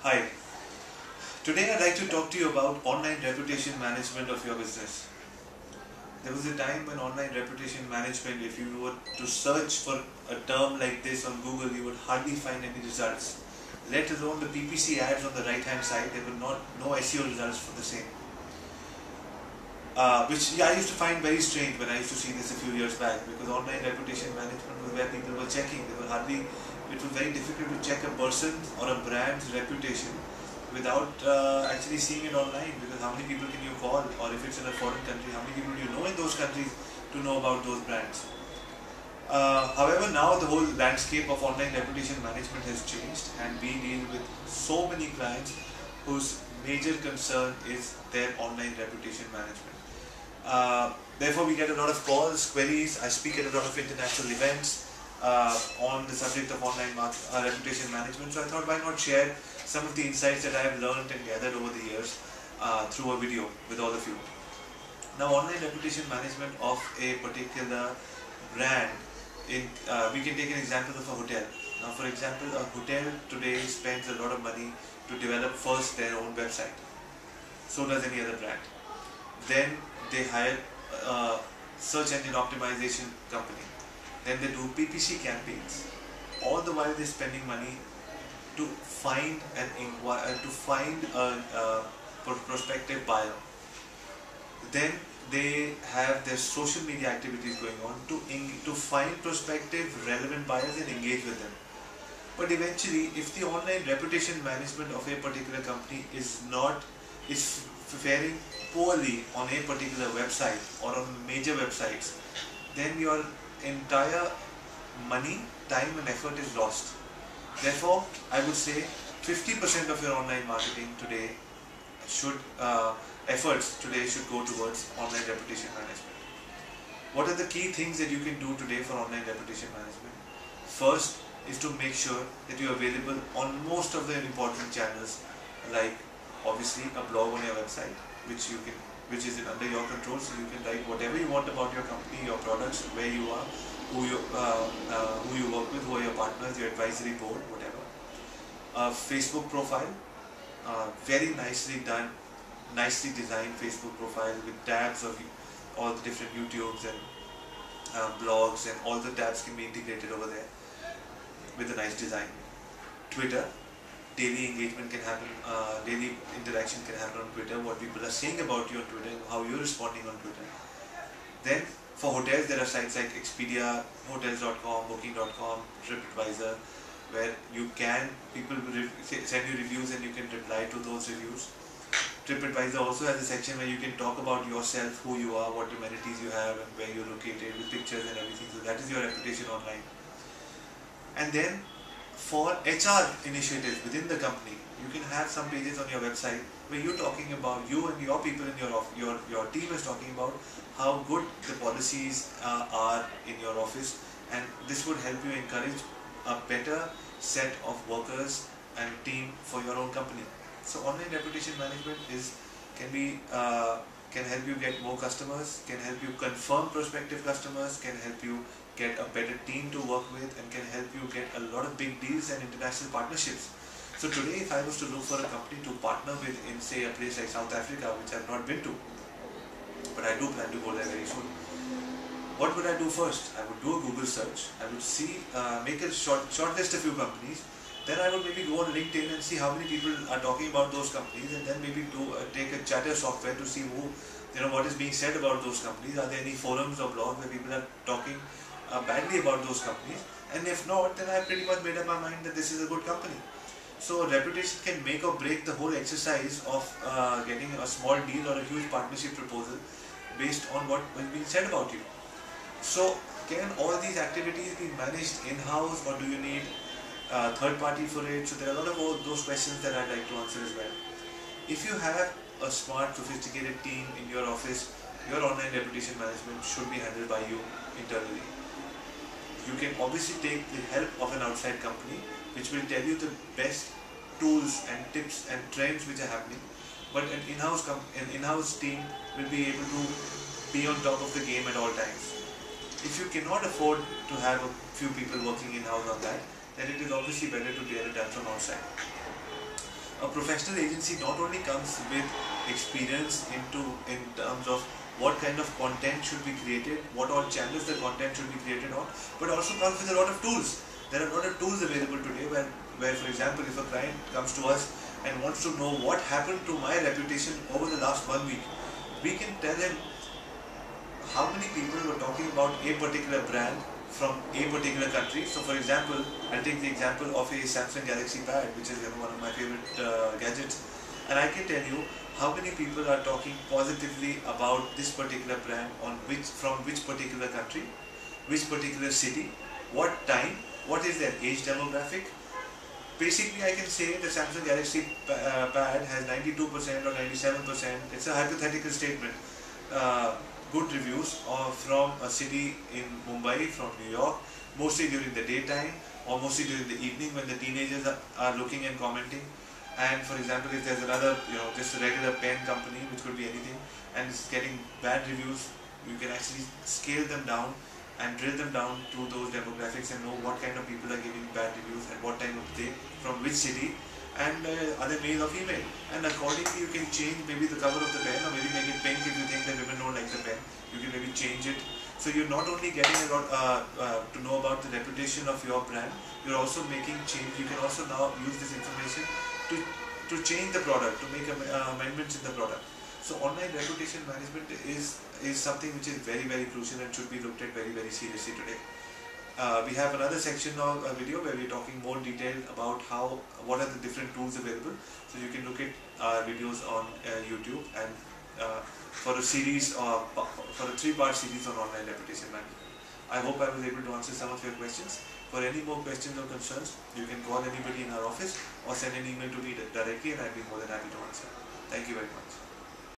Hi, today I'd like to talk to you about online reputation management of your business. There was a time when online reputation management, if you were to search for a term like this on Google, you would hardly find any results. Let alone the PPC ads on the right hand side, there were no SEO results for the same. Which I used to find very strange when I used to see this a few years back, because online reputation management was where people were checking. It was very difficult to check a person or a brand's reputation without actually seeing it online, because how many people can you call, or if it's in a foreign country, how many people do you know in those countries to know about those brands. However, now the whole landscape of online reputation management has changed, and we deal with so many clients whose major concern is their online reputation management. Therefore, we get a lot of calls, queries. I speak at a lot of international events on the subject of online reputation management. So I thought, why not share some of the insights that I have learned and gathered over the years through a video with all of you. Now, online reputation management of a particular brand, we can take an example of a hotel. Now, for example, a hotel today spends a lot of money to develop first their own website. So does any other brand. Then they hire a search engine optimization company. Then they do PPC campaigns. All the while they're spending money to find a prospective buyer. Then they have their social media activities going on to find prospective relevant buyers and engage with them. But eventually, if the online reputation management of a particular company is faring poorly on a particular website or on major websites, then your entire money, time and effort is lost. Therefore, I would say 50% of your online marketing today efforts should go towards online reputation management. What are the key things that you can do today for online reputation management? First is to make sure that you are available on most of the important channels, like obviously a blog on your website, which is under your control, so you can write whatever you want about your company, your products, where you are, who you work with, who are your partners, your advisory board, whatever. A Facebook profile, very nicely done, nicely designed Facebook profile with tabs of all the different YouTubes and blogs, and all the tabs can be integrated over there with a nice design. Twitter, daily engagement can happen, daily interaction can happen on Twitter, what people are saying about you on Twitter, how you're responding on Twitter. Then for hotels, there are sites like Expedia, hotels.com, booking.com, TripAdvisor, where people send you reviews and you can reply to those reviews. TripAdvisor also has a section where you can talk about yourself, who you are, what amenities you have, and where you're located, with pictures and everything. So that is your reputation online. And then for HR initiatives within the company, you can have some pages on your website where you're talking about, you and your people in your team is talking about how good the policies are in your office, and this would help you encourage a better set of workers and team for your own company. So online reputation management can help you get more customers, can help you confirm prospective customers, can help you get a better team to work with, and can help you get a lot of big deals and international partnerships. So today, if I was to look for a company to partner with in, say, a place like South Africa, which I've not been to, but I do plan to go there very soon, what would I do first? I would do a Google search. I would make a shortlist a few companies. Then I would maybe go on LinkedIn and see how many people are talking about those companies, and then maybe take a chatter software to see what is being said about those companies. Are there any forums or blogs where people are talking badly about those companies? And if not, then I have pretty much made up my mind that this is a good company. So reputation can make or break the whole exercise of getting a small deal or a huge partnership proposal based on what is being said about you. So can all these activities be managed in-house, or do you need third party for it? So there are a lot of those questions that I'd like to answer as well. If you have a smart, sophisticated team in your office, your online reputation management should be handled by you internally. You can obviously take the help of an outside company which will tell you the best tools and tips and trends which are happening, but an in-house team will be able to be on top of the game at all times. If you cannot afford to have a few people working in-house on that, then it is obviously better to get it done from outside. A professional agency not only comes with experience in terms of what kind of content should be created, what all channels the content should be created on, but also comes with a lot of tools. There are a lot of tools available today where for example, if a client comes to us and wants to know what happened to my reputation over the last 1 week, we can tell him how many people were talking about a particular brand from a particular country. So for example, I'll take the example of a Samsung Galaxy Pad, which is one of my favorite gadgets, and I can tell you how many people are talking positively about this particular brand from which particular country, which particular city, what time, what is their age demographic. Basically, I can say the Samsung Galaxy Pad has 92% or 97%. It's a hypothetical statement. Good reviews from a city in Mumbai, from New York, mostly during the daytime or mostly during the evening when the teenagers are looking and commenting. And for example, if there's another, just a regular pen company, which could be anything, and it's getting bad reviews, you can actually scale them down and drill them down to those demographics and know what kind of people are giving bad reviews at what time of day, from which city, and other male or female. And accordingly, you can change maybe the cover of the pen, or maybe make it pink if you think that women don't like the pen. You can maybe change it. So you're not only getting a lot to know about the reputation of your brand, you're also making change. You can also now use this information to change the product, to make amendments in the product. So online reputation management is something which is very, very crucial and should be looked at very, very seriously today. We have another section of a video where we're talking more detail about what are the different tools available. So you can look at our videos on YouTube, and for a series for a 3-part series on online reputation management. I hope I was able to answer some of your questions. For any more questions or concerns, you can call anybody in our office or send an email to me directly, and I'd be more than happy to answer. Thank you very much.